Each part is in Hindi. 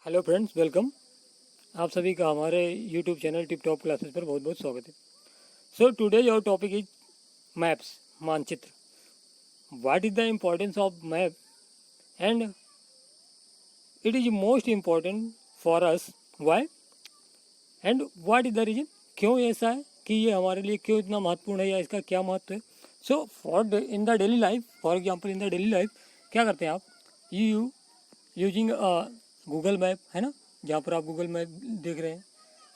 Hello friends, welcome. आप सभी का हमारे YouTube channel tip top classes पर बहुत बहुत स्वागत है। So today your topic is maps, मानचित्र। What is the importance of map and it is most important for us, why and what is the reason. क्यों ऐसा है कि ये हमारे लिए क्यों इतना महत्वपूर्ण है या इसका क्या महत्व है। So for in the daily life, for example in the daily life क्या करते हैं आप, यू यूजिंग गूगल मैप, है ना, जहाँ पर आप गूगल मैप देख रहे हैं।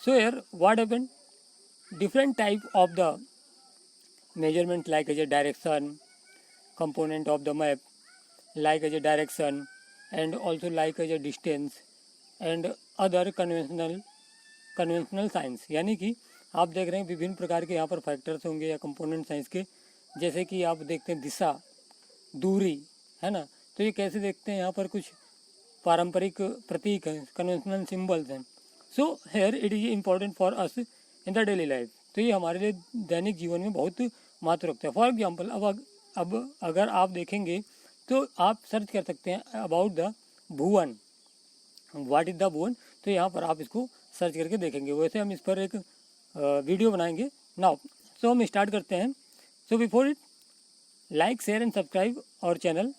सो यार what happened, different type of the measurement like as a direction component of the map, like as a direction and also like as a distance and other conventional science. यानी कि आप देख रहे हैं विभिन्न प्रकार के यहाँ पर फैक्टर्स होंगे या कंपोनेंट साइंस के, जैसे कि आप देखते हैं दिशा, दूरी, है ना। तो ये कैसे देखते हैं, यहाँ पर कुछ पारंपरिक प्रतीक हैं, कन्वेंशनल सिंबल्स हैं। So here it is important for us in the daily life. तो ये हमारे लिए दैनिक जीवन में बहुत महत्व रखता है। फॉर एग्जाम्पल अब अगर आप देखेंगे तो आप सर्च कर सकते हैं about the Bhuvan, what is the Bhuvan. तो यहाँ पर आप इसको सर्च करके देखेंगे। वैसे हम इस पर एक वीडियो बनाएंगे नाउ। सो हम स्टार्ट करते हैं। So before it, like share and subscribe और चैनल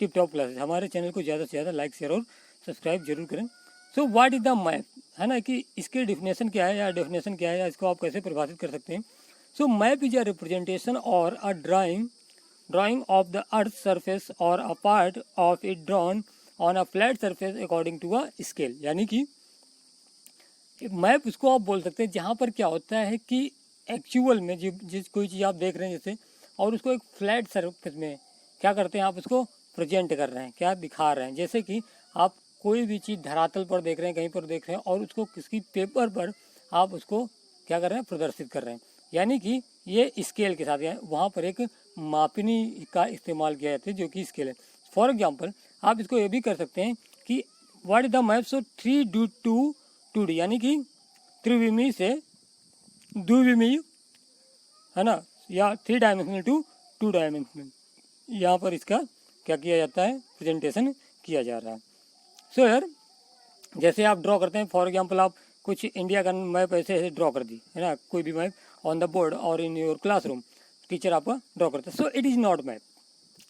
टिप टॉप क्लासेस। हमारे चैनल को ज़्यादा से ज़्यादा लाइक शेयर और सब्सक्राइब जरूर करें। सो व्हाट इज द मैप, है ना, कि इसके डिफिनेशन क्या है या डेफिनेशन क्या है या इसको आप कैसे परिभाषित कर सकते हैं। So map is a representation और a drawing of the earth surface और a part of it drawn on a flat surface according to a scale. यानी कि मैप उसको आप बोल सकते हैं जहाँ पर क्या होता है कि एक्चुअल में जिस कोई चीज़ आप देख रहे हैं जैसे, और उसको एक फ्लैट सरफेस में क्या करते हैं, आप उसको प्रेजेंट कर रहे हैं, क्या दिखा रहे हैं। जैसे कि आप कोई भी चीज़ धरातल पर देख रहे हैं, कहीं पर देख रहे हैं, और उसको किसी पेपर पर आप उसको क्या कर रहे हैं, प्रदर्शित कर रहे हैं। यानी कि ये स्केल के साथ वहाँ पर एक मापनी का इस्तेमाल किया जाता है जो कि स्केल है। फॉर एग्जाम्पल आप इसको ये भी कर सकते हैं कि what is the map, so 3D यानी कि त्रिविमीय से द्विविमीय, है ना, या 3 डायमेंशनल टू 2 डायमेंशनल, यहाँ पर इसका क्या किया जाता है, प्रेजेंटेशन किया जा रहा है। सो यार जैसे आप ड्रॉ करते हैं, फॉर एग्जांपल आप कुछ इंडिया का मैप ऐसे ऐसे ड्रॉ कर दी, है ना, कोई भी मैप ऑन द बोर्ड और इन योर क्लासरूम टीचर आपका ड्रॉ करता है। So it is not map.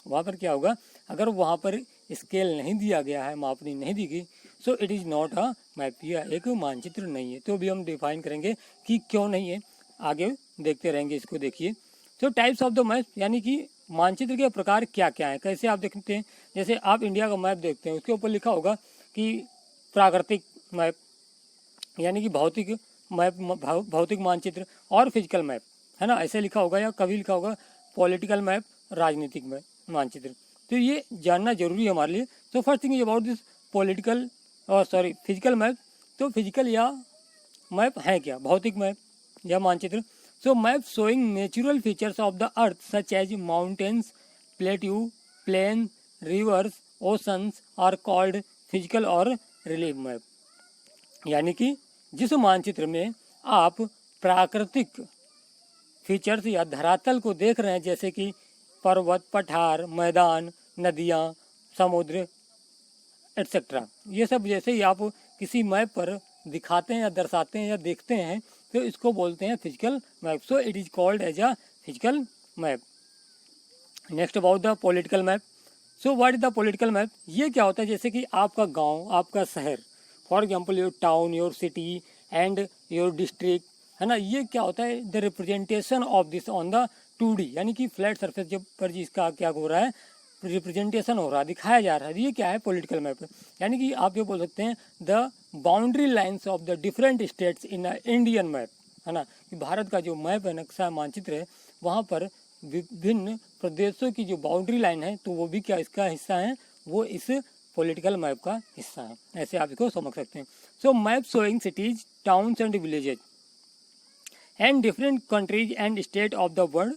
वहाँ पर क्या होगा, अगर वहाँ पर स्केल नहीं दिया गया है, मापनी नहीं दी गई, सो it is not a map, यह एक मानचित्र नहीं है। तो भी हम डिफाइन करेंगे कि क्यों नहीं है, आगे देखते रहेंगे इसको। देखिए, तो टाइप्स ऑफ द मैप, यानी कि मानचित्र के प्रकार क्या क्या है, कैसे आप देखते हैं। जैसे आप इंडिया का मैप देखते हैं, उसके ऊपर लिखा होगा कि प्राकृतिक मैप, यानी कि भौतिक मैप, भौतिक मानचित्र और फिजिकल मैप, है ना, ऐसे लिखा होगा। या कभी लिखा होगा पॉलिटिकल मैप, राजनीतिक मैप मानचित्र। तो ये जानना जरूरी है हमारे लिए। तो first thing is about this political और फिजिकल मैप। तो फिजिकल या मैप है क्या, भौतिक मैप या मानचित्र। So map showing natural features of the earth such as mountains, plateau, plain, rivers, oceans are called physical और रिलीफ मैप। यानी कि जिस मानचित्र में आप प्राकृतिक फीचर्स या धरातल को देख रहे हैं, जैसे कि पर्वत, पठार, मैदान, नदियाँ, समुद्र एट्सेट्रा, ये सब जैसे ही आप किसी मैप पर दिखाते हैं या दर्शाते हैं या देखते हैं, तो इसको बोलते हैं physical map. So it is called as a physical map. Next about the political map. So what is the political map, ये क्या होता है, जैसे कि आपका गांव, आपका शहर, for example your town, your city and your district, है ना, ये क्या होता है, the representation of this on the 2D, यानी कि फ्लैट सरफेस जब पर जिसका क्या हो रहा है, रिप्रेजेंटेशन हो रहा है, दिखाया जा रहा है। ये क्या है, पॉलिटिकल मैप। यानी कि आप ये बोल सकते हैं the boundary lines of the different states in Indian map, है ना, कि भारत का जो मैप है, नक्शा मानचित्र है, वहाँ पर विभिन्न प्रदेशों की जो बाउंड्री लाइन है, तो वो भी क्या इसका हिस्सा है, वो इस पॉलिटिकल मैप का हिस्सा है। ऐसे आप इसको समझ सकते हैं। So map showing cities, towns and villages and different countries and state of the world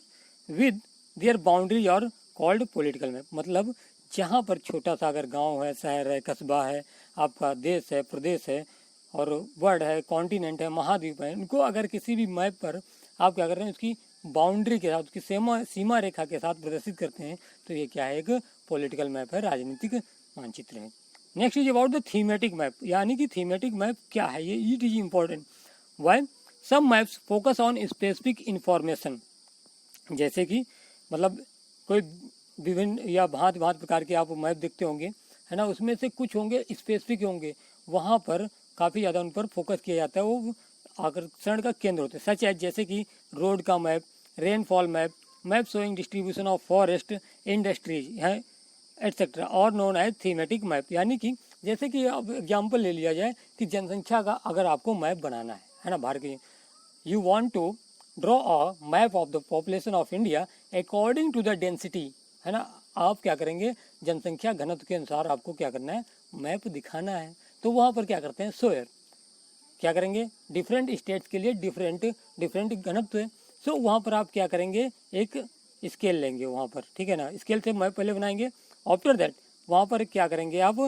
with their boundaries are called political map. मतलब जहाँ पर छोटा सा अगर गांव है, शहर है, कस्बा है, आपका देश है, प्रदेश है, और वर्ल्ड है, कॉन्टिनेंट है, महाद्वीप है, इनको अगर किसी भी मैप पर आप क्या कर रहे हैं, उसकी बाउंड्री के साथ, उसकी सीमा रेखा के साथ प्रदर्शित करते हैं, तो ये क्या है, एक पॉलिटिकल मैप है, राजनीतिक मानचित्र है। Next is about the thematic map, यानी कि थीमेटिक मैप क्या है ये, it is important. Why some maps focus on specific information, जैसे कि मतलब कोई विभिन्न या भांति भांति प्रकार के आप मैप देखते होंगे, है ना, उसमें से कुछ होंगे स्पेसिफिक होंगे, वहाँ पर काफ़ी ज़्यादा उन पर फोकस किया जाता है, वो आकर्षण का केंद्र होते हैं। सच है जैसे कि रोड का map, rainfall map, map showing distribution of forest, industries है एटसेट्रा, और नोन एज थीमेटिक मैप। यानी कि जैसे कि अब एग्जाम्पल ले लिया जाए कि जनसंख्या का अगर आपको मैप बनाना है ना, भारत के, you want to draw a map of the population of India according to the density, है ना, आप क्या करेंगे, जनसंख्या घनत्व के अनुसार आपको क्या करना है, मैप दिखाना है। तो वहाँ पर क्या करते हैं, सोयर क्या करेंगे, डिफरेंट स्टेट्स के लिए डिफरेंट घनत्व है। सो वहाँ पर आप क्या करेंगे, एक स्केल लेंगे वहाँ पर, ठीक है ना, स्केल से मैप पहले बनाएंगे। आफ्टर दैट वहाँ पर क्या करेंगे आप,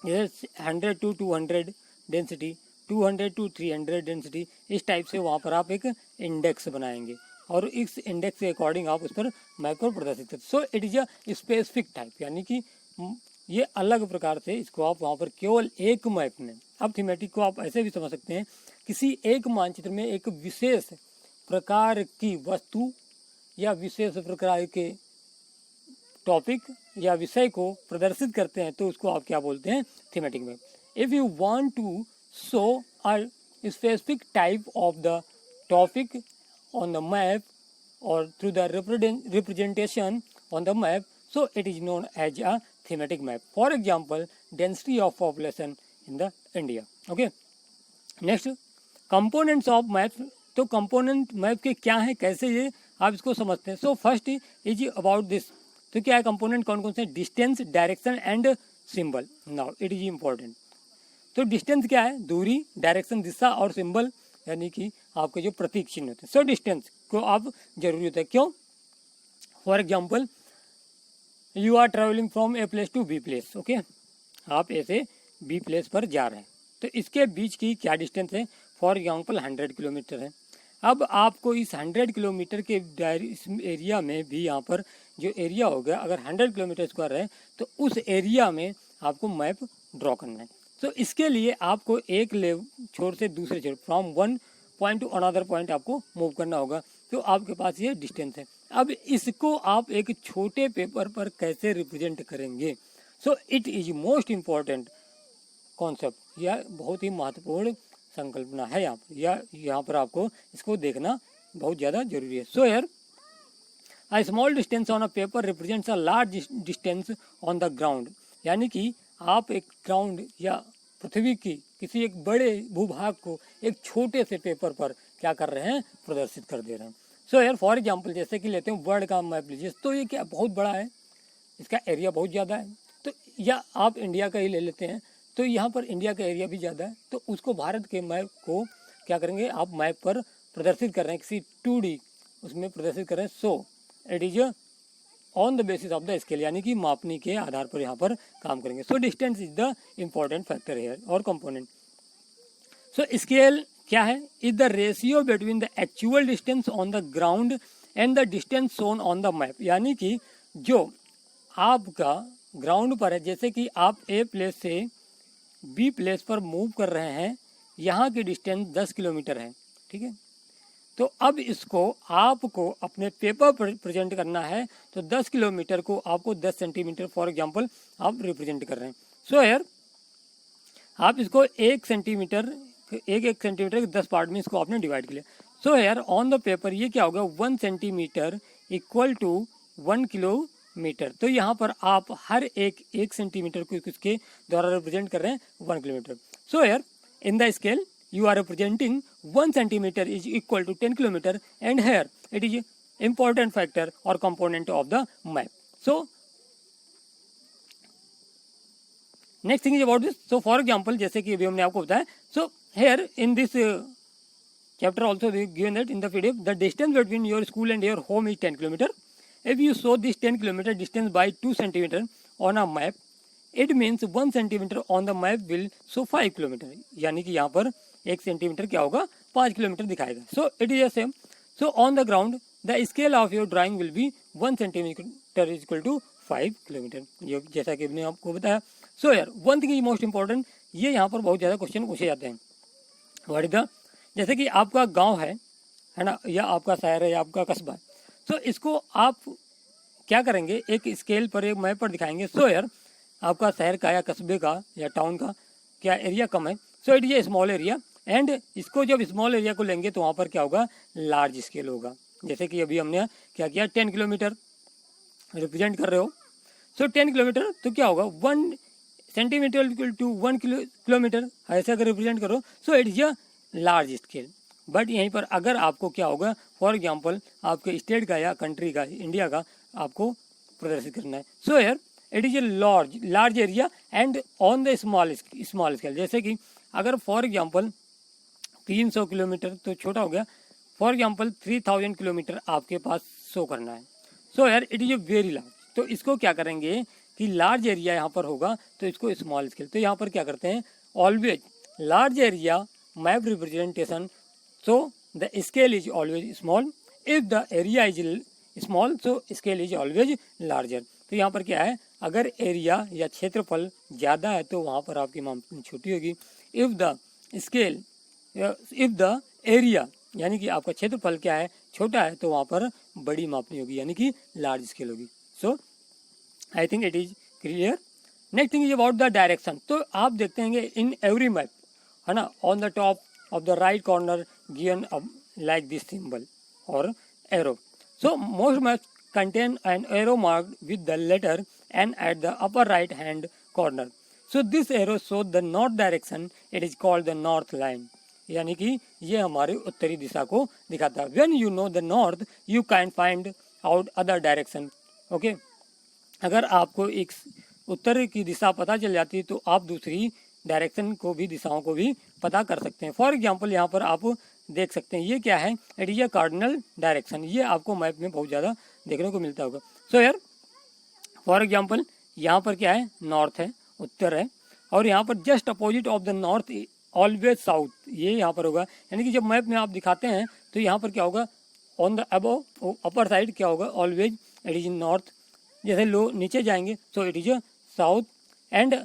100 to 200 डेंसिटी, 200 to 300 डेंसिटी, इस टाइप से वहाँ पर आप एक इंडेक्स बनाएंगे और इस इंडेक्स के अकॉर्डिंग आप उस पर मैप पर प्रदर्शित करते। सो it is a specific type, यानी कि ये अलग प्रकार से इसको आप वहाँ पर केवल एक मैप में, अब थीमेटिक को आप ऐसे भी समझ सकते हैं, किसी एक मानचित्र में एक विशेष प्रकार की वस्तु या विशेष प्रकार के टॉपिक या विषय को प्रदर्शित करते हैं, तो उसको आप क्या बोलते हैं, thematic map. If you want to show a specific type of the topic on the map or through the representation on the map, so it is known as a thematic map. For example, density of population in the India. Okay, next components of map। तो component map के क्या है, कैसे ये आप इसको समझते हैं। So first is about this, तो क्या है component, कौन कौन से, distance, direction and symbol। Now it is important। तो डिस्टेंस क्या है, दूरी, डायरेक्शन दिशा, और सिंबल यानी कि आपके जो प्रतीक चिन्ह होते हैं। सो डिस्टेंस को आप जरूरी होता है, क्यों, for example you are travelling from A place to B place, okay, आप ऐसे बी प्लेस पर जा रहे हैं, तो इसके बीच की क्या डिस्टेंस है, फॉर एग्जांपल 100 किलोमीटर है। अब आपको इस 100 किलोमीटर के एरिया में भी, यहाँ पर जो एरिया होगा अगर 100 किलोमीटर स्क्वायर है, तो उस एरिया में आपको मैप ड्रॉ करना है। तो इसके लिए आपको एक छोर से दूसरे छोर, from one point two another point आपको मूव करना होगा, तो आपके पास ये डिस्टेंस है। अब इसको आप एक छोटे पेपर पर कैसे रिप्रेजेंट करेंगे, सो it is most important concept, यह बहुत ही महत्वपूर्ण संकल्पना है यहाँ पर, या यहाँ पर आपको इसको देखना बहुत ज़्यादा जरूरी है। So here a small distance on a paper represents a large distance on the ground, यानी कि आप एक ग्राउंड या पृथ्वी की किसी एक बड़े भूभाग को एक छोटे से पेपर पर क्या कर रहे हैं, प्रदर्शित कर दे रहे हैं। सो यार फॉर एग्जांपल जैसे कि लेते हैं वर्ल्ड का मैप लीजिए, तो ये क्या बहुत बड़ा है, इसका एरिया बहुत ज़्यादा है, तो या आप इंडिया का ही ले लेते हैं, तो यहाँ पर इंडिया का एरिया भी ज़्यादा है, तो उसको भारत के मैप को क्या करेंगे, आप मैप पर प्रदर्शित कर रहे हैं, किसी 2D उसमें प्रदर्शित कर रहे हैं। सो it is on the basis of the scale, यानी कि मापनी के आधार पर यहाँ पर काम करेंगे। So distance is the important factor here और कंपोनेंट। सो स्केल क्या है, is the ratio between the actual distance on the ground and the distance shown on the map, यानी कि जो आपका ग्राउंड पर है, जैसे कि आप ए प्लेस से बी प्लेस पर मूव कर रहे हैं, यहाँ की डिस्टेंस 10 किलोमीटर है, ठीक है, तो अब इसको आपको अपने पेपर पर प्रेजेंट करना है, तो 10 किलोमीटर को आपको 10 सेंटीमीटर फॉर एग्जांपल आप रिप्रेजेंट कर रहे हैं। सो हियर आप इसको 1 सेंटीमीटर के 10 पार्ट में इसको आपने डिवाइड किया। So here on the paper ये क्या होगा, 1 सेंटीमीटर इक्वल टू 1 किलोमीटर, तो यहाँ पर आप हर एक सेंटीमीटर को किसके द्वारा रिप्रेजेंट कर रहे हैं, 1 kilometre. So here in the scale you are representing 1 centimeter is equal to 10 kilometer, and here it is important factor or component of the map. So next thing is about this. So for example जैसे कि अभी हमने आपको बताया, so here in this chapter also given that in the PDF, the distance between your school and your home is 10 kilometer. If you show this 10 kilometer distance by 2 centimeter on a map, it means 1 centimeter on the map will show 5 kilometer, यानी कि यहाँ पर 1 सेंटीमीटर क्या होगा, 5 किलोमीटर दिखाएगा। So it is same. So on the ground the scale of your drawing will be 1 centimetre is equal to 5 kilometre, ये जैसा कि हमने आपको बताया। सो यार one thing is most important, ये यहाँ पर बहुत ज़्यादा क्वेश्चन पूछे जाते हैं। व्हाट इज द, जैसे कि आपका गांव है ना, या आपका शहर है या आपका कस्बा है, तो इसको आप क्या करेंगे, एक स्केल पर एक मैप पर दिखाएंगे। सो यार आपका शहर का या कस्बे का या टाउन का क्या एरिया कम है, so it is a small area, and इसको जब स्मॉल एरिया को लेंगे तो वहाँ पर क्या होगा, लार्ज स्केल होगा। जैसे कि अभी हमने क्या किया, 10 किलोमीटर रिप्रेजेंट कर रहे हो, सो 10 किलोमीटर तो क्या होगा, 1 सेंटीमीटर इक्वल टू 1 किलोमीटर, ऐसे अगर रिप्रेजेंट करो, सो it is a large scale. But यहीं पर अगर आपको क्या होगा, फॉर एग्जांपल आपके स्टेट का या कंट्री का, इंडिया का आपको प्रदर्शित करना है, so here it is a large area and on the small scale. जैसे कि अगर फॉर एग्जांपल 300 किलोमीटर तो छोटा हो गया, फॉर एग्जांपल 3000 किलोमीटर आपके पास शो करना है, सो यार it is a very large. तो इसको क्या करेंगे कि लार्ज एरिया यहाँ पर होगा तो इसको स्मॉल स्केल, तो यहाँ पर क्या करते हैं, always large area map representation, so the scale is always small, if the area is small so scale is always larger। तो यहाँ पर क्या है, अगर एरिया या क्षेत्रफल ज़्यादा है तो वहाँ पर आपकी मापनी छोटी होगी, इफ़ द एरिया यानी कि आपका क्षेत्रफल क्या है, छोटा है, तो वहाँ पर बड़ी मापनी होगी यानी कि लार्ज स्केल होगी। So I think it is clear. Next thing is about the direction. तो आप देखते हैं इन एवरी मैप, है ना, on the top of the right corner given like this symbol or arrow. So most maps contain an arrow marked with the letter N at the upper right hand corner. So this arrow shows the north direction. It is called the north line. यानी कि ये हमारे उत्तरी दिशा को दिखाता है। When you know the north, you can find out other direction. Okay? अगर आपको एक उत्तर की दिशा पता चल जाती है तो आप दूसरी डायरेक्शन को भी, दिशाओं को भी पता कर सकते हैं। फॉर एग्जांपल यहाँ पर आप देख सकते हैं ये क्या है, it is a cardinal direction. ये आपको मैप में बहुत ज़्यादा देखने को मिलता होगा। सो यार फॉर एग्जांपल यहाँ पर क्या है, नॉर्थ है, उत्तर है, और यहाँ पर just opposite of the north always south, ये यहाँ पर होगा। यानी कि जब मैप में आप दिखाते हैं तो यहाँ पर क्या होगा, on the above upper side क्या होगा, ऑलवेज इट इज नॉर्थ। जैसे लो नीचे जाएंगे so it is south, and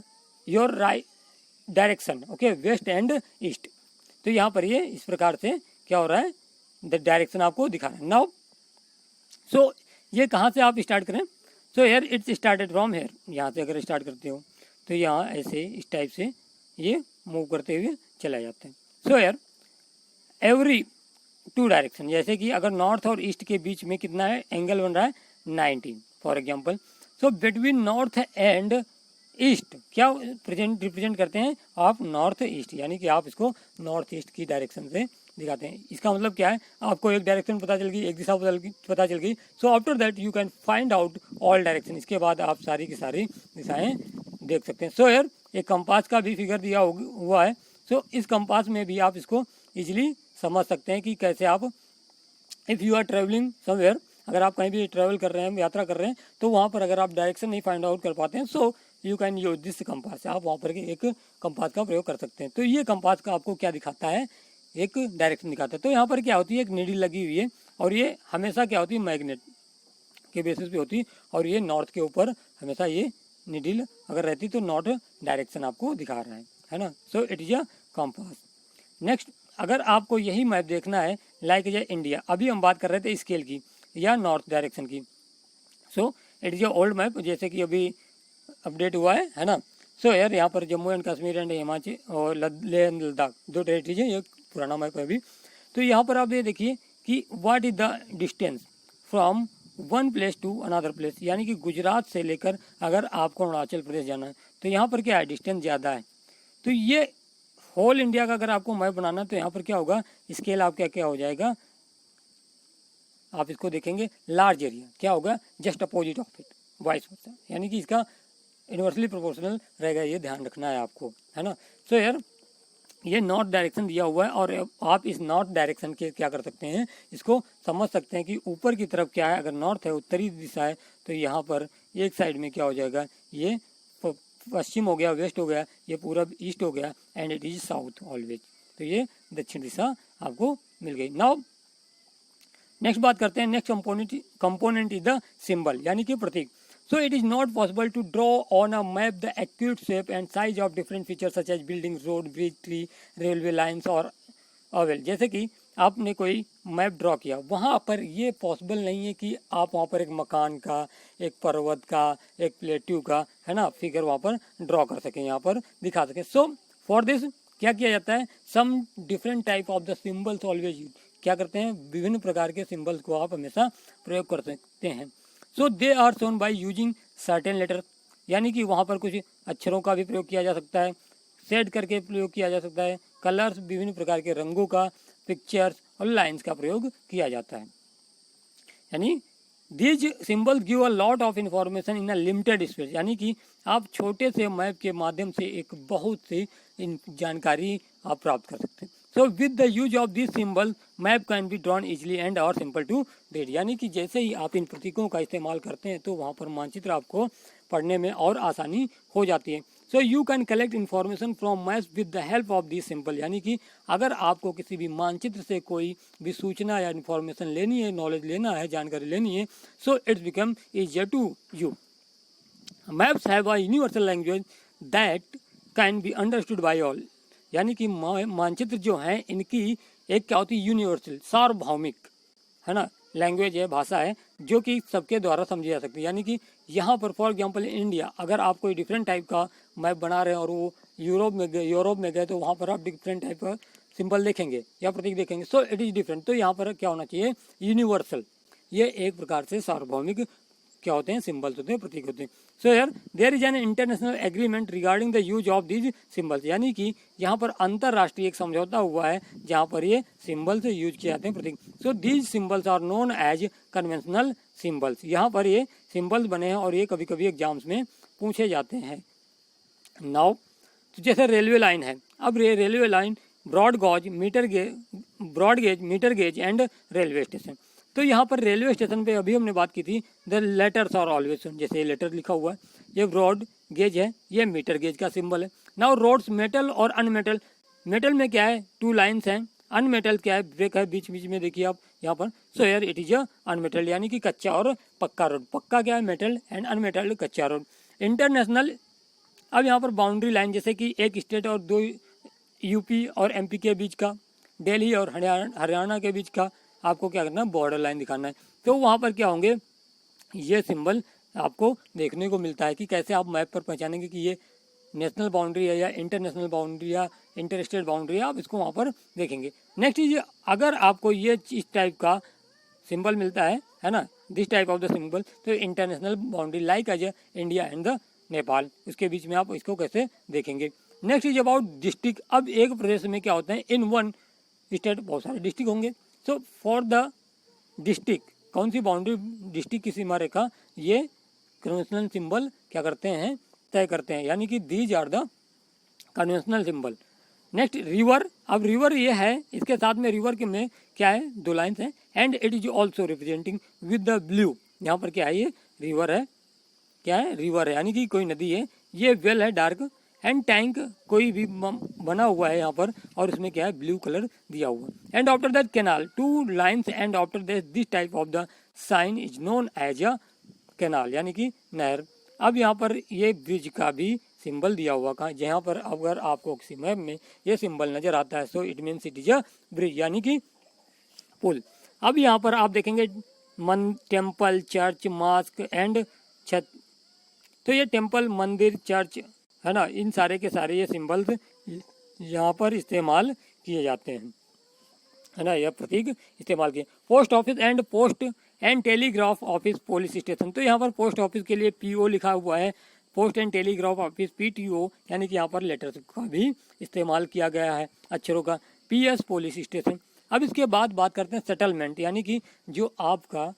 your right direction, okay, west and east. तो यहाँ पर ये इस प्रकार से क्या हो रहा है, द डायरेक्शन आपको दिखा रहा है। नाउ सो ये कहाँ से आप स्टार्ट करें, so here it's started from here, यहाँ से अगर स्टार्ट करते हो तो यहाँ ऐसे इस टाइप से ये मूव करते हुए चला जाते हैं। सो हेयर एवरी 2 डायरेक्शन, जैसे कि अगर नॉर्थ और ईस्ट के बीच में कितना है, एंगल बन रहा है 90 for example. So between north and east क्या रिप्रेजेंट करते हैं आप, नॉर्थ ईस्ट, यानी कि आप इसको नॉर्थ ईस्ट की डायरेक्शन से दिखाते हैं। इसका मतलब क्या है, आपको एक डायरेक्शन पता चल गई, एक दिशा पता चल गई, so after that you can find out all direction. इसके बाद आप सारी की सारी दिशाएं देख सकते हैं। सो यार एक कंपास का भी फिगर दिया हुआ है, सो इस कंपास में भी आप इसको इजीली समझ सकते हैं कि कैसे आप, if you are travelling somewhere, अगर आप कहीं भी ट्रैवल कर रहे हैं, यात्रा कर रहे हैं, तो वहाँ पर अगर आप डायरेक्शन नहीं फाइंड आउट कर पाते हैं, so you can use this compass, आप वहाँ पर एक कंपास का प्रयोग कर सकते हैं। तो ये कंपास का आपको क्या दिखाता है, एक डायरेक्शन दिखाता है। तो यहाँ पर क्या होती है, एक नीडल लगी हुई है, और ये हमेशा क्या होती है, मैग्नेट के बेसिस पे होती है, और ये नॉर्थ के ऊपर हमेशा ये नीडल अगर रहती तो नॉर्थ डायरेक्शन आपको दिखा रहा है ना। सो it is a compass. Next अगर आपको यही मैप देखना है लाइक इज इंडिया, अभी हम बात कर रहे थे स्केल की या नॉर्थ डायरेक्शन की, सो it is a old map, जैसे कि अभी अपडेट हुआ है ना। सो यार यहाँ पर जम्मू एंड कश्मीर एंड हिमाचल और लेह एंड लद्दाख 2 टेरिटरीज है, ये पुराना मैप है अभी। तो यहाँ पर आप ये देखिए कि what is the distance from one place to another place, यानी कि गुजरात से लेकर अगर आपको अरुणाचल प्रदेश जाना है तो यहाँ पर क्या है, डिस्टेंस ज़्यादा है। तो ये होल इंडिया का अगर आपको मैप बनाना है तो यहाँ पर क्या होगा, स्केल आपका क्या हो जाएगा, आप इसको देखेंगे लार्ज एरिया क्या होगा, just opposite of it vice versa, यानी कि इसका इन्वर्सली प्रोपोर्शनल रहेगा, ये ध्यान रखना है आपको, है ना। सो यार ये नॉर्थ डायरेक्शन दिया हुआ है, और आप इस नॉर्थ डायरेक्शन के क्या कर सकते हैं, इसको समझ सकते हैं कि ऊपर की तरफ क्या है, अगर नॉर्थ है, उत्तरी दिशा है, तो यहाँ पर एक साइड में क्या हो जाएगा, ये पश्चिम हो गया, वेस्ट हो गया, ये पूरब ईस्ट हो गया, and it is south always, तो ये दक्षिण दिशा आपको मिल गई। नाउ नेक्स्ट बात करते हैं, next component is the symbol, यानी कि प्रतीक। So it is not possible to draw on a map the accurate shape and size of different features such as buildings, road, bridge, tree, railway lines और अवेल। जैसे कि आपने कोई मैप ड्रॉ किया, वहाँ पर ये पॉसिबल नहीं है कि आप वहाँ पर एक मकान का, एक पर्वत का, एक प्लेट्यू का, है ना, फिगर वहाँ पर ड्रॉ कर सकें, यहाँ पर दिखा सकें। सो फॉर दिस क्या किया जाता है, some different type of the symbols always use, क्या करते हैं, विभिन्न प्रकार के सिम्बल्स को आप हमेशा प्रयोग कर सकते हैं। So they are shown by using certain letter, यानी कि वहाँ पर कुछ अक्षरों का भी प्रयोग किया जा सकता है, सेट करके प्रयोग किया जा सकता है, कलर्स, विभिन्न प्रकार के रंगों का, पिक्चर्स और लाइंस का प्रयोग किया जाता है। यानी these symbols give a lot of information in a limited space, यानी कि आप छोटे से मैप के माध्यम से एक बहुत सी जानकारी आप प्राप्त कर सकते हैं। So with the use of this symbol map can be drawn easily and और सिंपल टू रीड, यानी कि जैसे ही आप इन प्रतीकों का इस्तेमाल करते हैं तो वहाँ पर मानचित्र आपको पढ़ने में और आसानी हो जाती है। So you can collect information from maps with the help of this symbol, यानी कि अगर आपको किसी भी मानचित्र से कोई भी सूचना या इन्फॉर्मेशन लेनी है, नॉलेज लेना है, जानकारी लेनी है, so it's become easier to you. Maps have a universal language that can be understood by all, यानी कि मानचित्र जो हैं इनकी एक क्या होती है, यूनिवर्सल, सार्वभौमिक, है ना, लैंग्वेज है, भाषा है, जो कि सबके द्वारा समझी जा सकती है। यानी कि यहाँ पर फॉर एग्जांपल इंडिया, अगर आप कोई डिफरेंट टाइप का मैप बना रहे हैं और वो यूरोप में गए तो वहाँ पर आप डिफरेंट टाइप का सिंबल देखेंगे या प्रतीक देखेंगे, सो इट इज़ डिफरेंट। तो यहाँ पर क्या होना चाहिए, यूनिवर्सल, ये एक प्रकार से सार्वभौमिक क्या होते हैं, सिंबल्स होते हैं, प्रतीक होते हैं। So here there is an international agreement regarding the use of these symbols, यानी कि यहाँ पर अंतरराष्ट्रीय एक समझौता हुआ है जहाँ पर ये सिंबल्स यूज किए जाते हैं, प्रतीक। So these symbols are known as conventional symbols, यहाँ पर ये सिंबल्स बने हैं और ये कभी कभी एग्जाम्स में पूछे जाते हैं। नाउ तो जैसे रेलवे लाइन है, अब railway line broad gauge metre gauge and railway station, तो यहाँ पर रेलवे स्टेशन पे अभी हमने बात की थी, द लेटर्स आर ऑलवेज, जैसे ये लेटर लिखा हुआ है, ये ब्रॉड गेज है, ये मीटर गेज का सिंबल है। नाउ रोड्स मेटल और अनमेटल, मेटल में क्या है, 2 लाइन्स हैं, अनमेटल क्या है, ब्रेक है बीच बीच में, देखिए आप यहाँ पर। So here it is a unmetalled, यानी कि कच्चा और पक्का रोड, पक्का क्या है मेटल एंड अनमेटल कच्चा रोड। इंटरनेशनल, अब यहाँ पर बाउंड्री लाइन, जैसे कि एक स्टेट और 2 यूपी और एमपी के बीच का, दिल्ली और हरियाणा के बीच का आपको क्या करना है, बॉर्डर लाइन दिखाना है, तो वहाँ पर क्या होंगे, ये सिंबल आपको देखने को मिलता है कि कैसे आप मैप पर पहचानेंगे कि ये नेशनल बाउंड्री है या इंटरनेशनल बाउंड्री या इंटर स्टेट बाउंड्री है, आप इसको वहाँ पर देखेंगे। नेक्स्ट चीज, अगर आपको ये इस टाइप का सिंबल मिलता है ना, this type of the symbol, तो international boundary like as India and the Nepal, इसके बीच में आप इसको कैसे देखेंगे। नेक्स्ट इज अबाउट डिस्ट्रिक्ट, अब एक प्रदेश में क्या होता है, इन वन स्टेट बहुत सारे डिस्ट्रिक्ट होंगे, सो फॉर द डिस्ट्रिक्ट, कौन सी बाउंड्री, डिस्ट्रिक्ट की सीमा रेखा, ये कन्वेंशनल सिंबल क्या करते हैं, तय करते हैं, यानी कि these are the conventional symbol. Next river, अब रिवर ये है, इसके साथ में रिवर के में क्या है, 2 लाइन्स हैं, and it is also representing with the blue, यहाँ पर क्या है, ये रिवर है, क्या है, रिवर है, यानी कि कोई नदी है, ये वेल है डार्क, एंड टैंक कोई भी बना हुआ है यहाँ पर और इसमें क्या है, ब्लू कलर दिया हुआ है। And after that canal, 2 lines, and after that this type of the sign is known as a canal, यानी कि नहर। अब यहाँ पर ये ब्रिज का भी सिंबल दिया हुआ कहाँ, जहाँ पर अगर आपको किसी मैप में ये सिंबल नजर आता है, so it means it is a bridge, यानी कि पुल। अब यहाँ पर आप देखेंगे टेम्पल, चर्च, मास्क एंड छत, तो ये टेम्पल, मंदिर, चर्च, है ना, इन सारे के सारे ये सिंबल्स यहाँ पर इस्तेमाल किए जाते हैं, है ना, यह प्रतीक इस्तेमाल किए। Post and telegraph office, police station, तो यहाँ पर पोस्ट ऑफिस के लिए पीओ लिखा हुआ है, post and telegraph office PTO, यानी कि यहाँ पर लेटर्स का भी इस्तेमाल किया गया है, अक्षरों का। PS police station. अब इसके बाद बात करते हैं सेटलमेंट, यानी कि जो आपका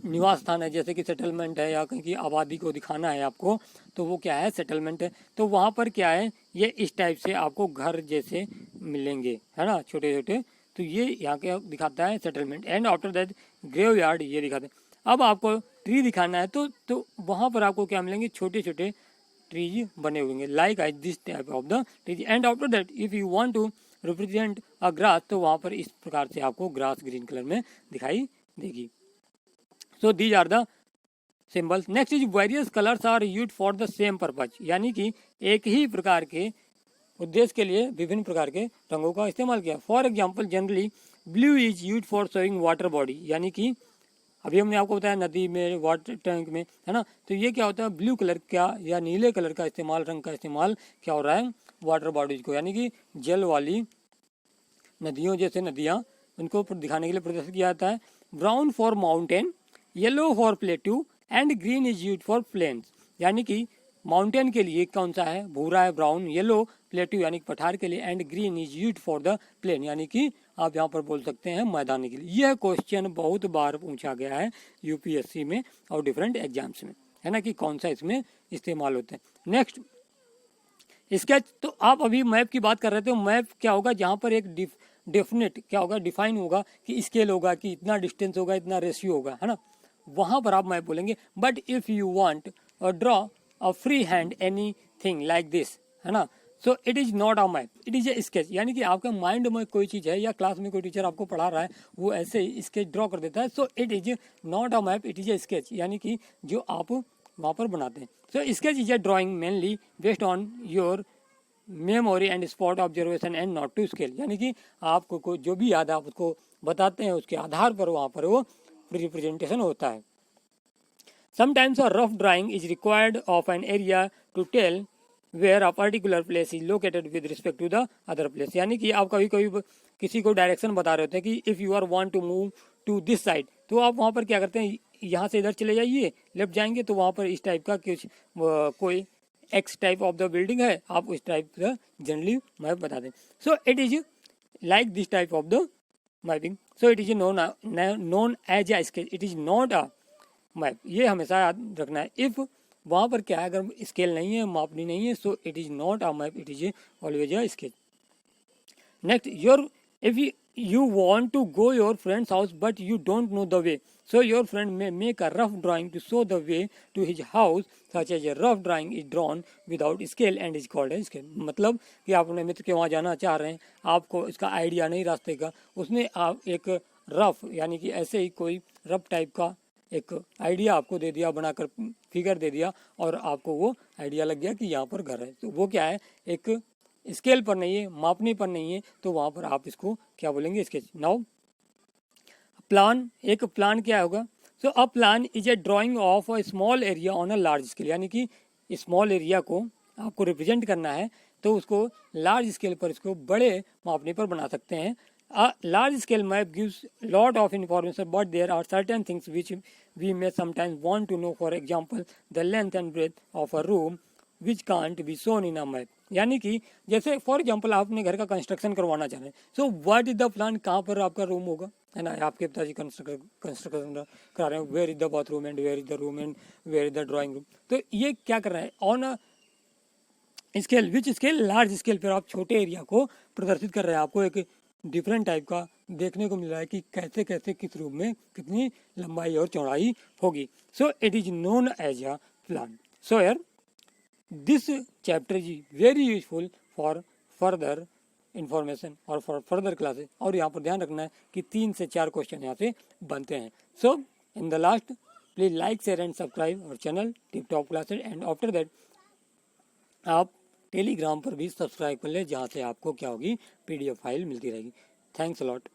निवास स्थान है, जैसे कि सेटलमेंट है या कहीं की आबादी को दिखाना है आपको, तो वो क्या है, सेटलमेंट है। तो वहाँ पर क्या है, ये इस टाइप से आपको घर जैसे मिलेंगे, है ना, छोटे छोटे, तो ये यहाँ के दिखाता है settlement. And after that graveyard, ये दिखाते हैं। अब आपको ट्री दिखाना है तो वहाँ पर आपको क्या मिलेंगे, छोटे छोटे ट्रीज बने हुए, like as this type of the trees. And after that if you want to represent a grass, तो वहाँ पर इस प्रकार से आपको ग्रास ग्रीन कलर में दिखाई देगी। So these are the symbols. Next is various colours are used for the same purpose, यानी कि एक ही प्रकार के उद्देश्य के लिए विभिन्न प्रकार के रंगों का इस्तेमाल किया। For example generally blue is use for showing water body, यानी कि अभी हमने आपको बताया नदी में, वाटर टैंक में, है ना। तो ये क्या होता है, ब्लू कलर का या नीले कलर का इस्तेमाल, रंग का इस्तेमाल क्या हो रहा है, वाटर बॉडीज को, यानी कि जल वाली नदियों जैसे नदियाँ, उनको दिखाने के लिए प्रदर्शित किया जाता है। Brown for mountain, yellow for plateau and green is use for plains, यानी कि माउंटेन के लिए कौन सा है, भूरा है ब्राउन, येलो प्लेट्यू यानी पठार के लिए, and green is use for the plain, यानी कि आप यहाँ पर बोल सकते हैं मैदानी के लिए। यह क्वेश्चन बहुत बार पूछा गया है यूपीएससी में और डिफरेंट एग्जाम्स में, है ना, कि कौन सा इसमें इस्तेमाल होता है। नेक्स्ट स्केच, तो आप अभी मैप की बात कर रहे थे, मैप क्या होगा, जहाँ पर एक डेफिनेट क्या होगा, डिफाइन होगा कि स्केल होगा, कि इतना डिस्टेंस होगा, इतना रेशियो होगा, है ना, वहाँ पर आप मैप बोलेंगे। But if you want draw a free hand any thing like this, है ना, सो it is not a map, it is a sketch, यानी कि आपके माइंड में कोई चीज़ है या क्लास में कोई टीचर आपको पढ़ा रहा है, वो ऐसे ही स्केच ड्रॉ कर देता है, so it is not a map, it is a sketch, यानी कि जो आप वहाँ पर बनाते हैं। So sketch is a drawing mainly based on your memory and spot observation and not to scale, यानी कि आपको जो भी याद है आप उसको बताते हैं, उसके आधार पर वहाँ पर वो रिप्रेजेंटेशन होता है। Sometimes a rough drawing is required of an area to tell where a particular place is located with respect to the other place, यानी कि आप कभी कभी किसी को डायरेक्शन बता रहे होते हैं कि if you are want to move to this side, तो आप वहाँ पर क्या करते हैं, यहाँ से इधर चले जाइए, लेफ्ट जाएंगे तो वहाँ पर इस टाइप का कुछ कोई X type of the building है, आप उस टाइप का जनरली मैप बता दें। So it is like this type of the mapping, so it is known as a sketch, it is not a map, ये हमेशा याद रखना है। इफ़ वहाँ पर क्या है, अगर स्केल नहीं है, मापनी नहीं है, so it is not a map, it is always a sketch. Next, your if you want to go your friend's house but you don't know the way, so your friend may make a rough drawing to show the way to his house, such as a rough drawing is drawn without scale and is called a scale। मतलब कि आप अपने मित्र के वहाँ जाना चाह रहे हैं, आपको इसका आइडिया नहीं रास्ते का, उसने आप एक रफ यानी कि ऐसे ही कोई रफ टाइप का एक आइडिया आपको दे दिया, बनाकर फिगर दे दिया, और आपको वो आइडिया लग गया कि यहाँ पर घर है, तो वो क्या है, एक स्केल पर नहीं है, मापने पर नहीं है, तो वहाँ पर आप इसको क्या बोलेंगे, स्केच। नाउ प्लान, एक प्लान क्या होगा, so a plan is a drawing of a small area on a large scale, यानी कि स्मॉल एरिया को आपको रिप्रेजेंट करना है, तो उसको लार्ज स्केल पर, इसको बड़े मापने पर बना सकते हैं। A large scale map gives lot of information, but there are certain things which we may sometimes want to know, for example the length and breadth of a room which can't be shown in a map, यानी कि जैसे फॉर एग्जांपल आपने घर का कंस्ट्रक्शन करवाना चाह रहे हैं, सो व्हाट इज द प्लान, कहाँ पर आपका रूम होगा, है ना, आपके पिताजी कंस्ट्रक्शन करा रहे हैं, where is the bathroom and where is the room and where is the drawing room, तो ये क्या कर रहा है, on a scale, which scale, large scale पर आप छोटे एरिया को प्रदर्शित कर रहे हैं, आपको एक डिफरेंट टाइप का देखने को मिल रहा है कि कैसे कैसे किस रूम में कितनी लंबाई और चौड़ाई होगी, so it is known as a plan. So यार this chapter is very useful for further information और फॉर फर्दर क्लासेस, और यहाँ पर ध्यान रखना है कि 3 से 4 क्वेश्चन यहाँ से बनते हैं। So in the last please like share and subscribe our channel tip top classes, and after that आप टेलीग्राम पर भी सब्सक्राइब कर ले, जहाँ से आपको क्या होगी, PDF फाइल मिलती रहेगी। Thanks a lot.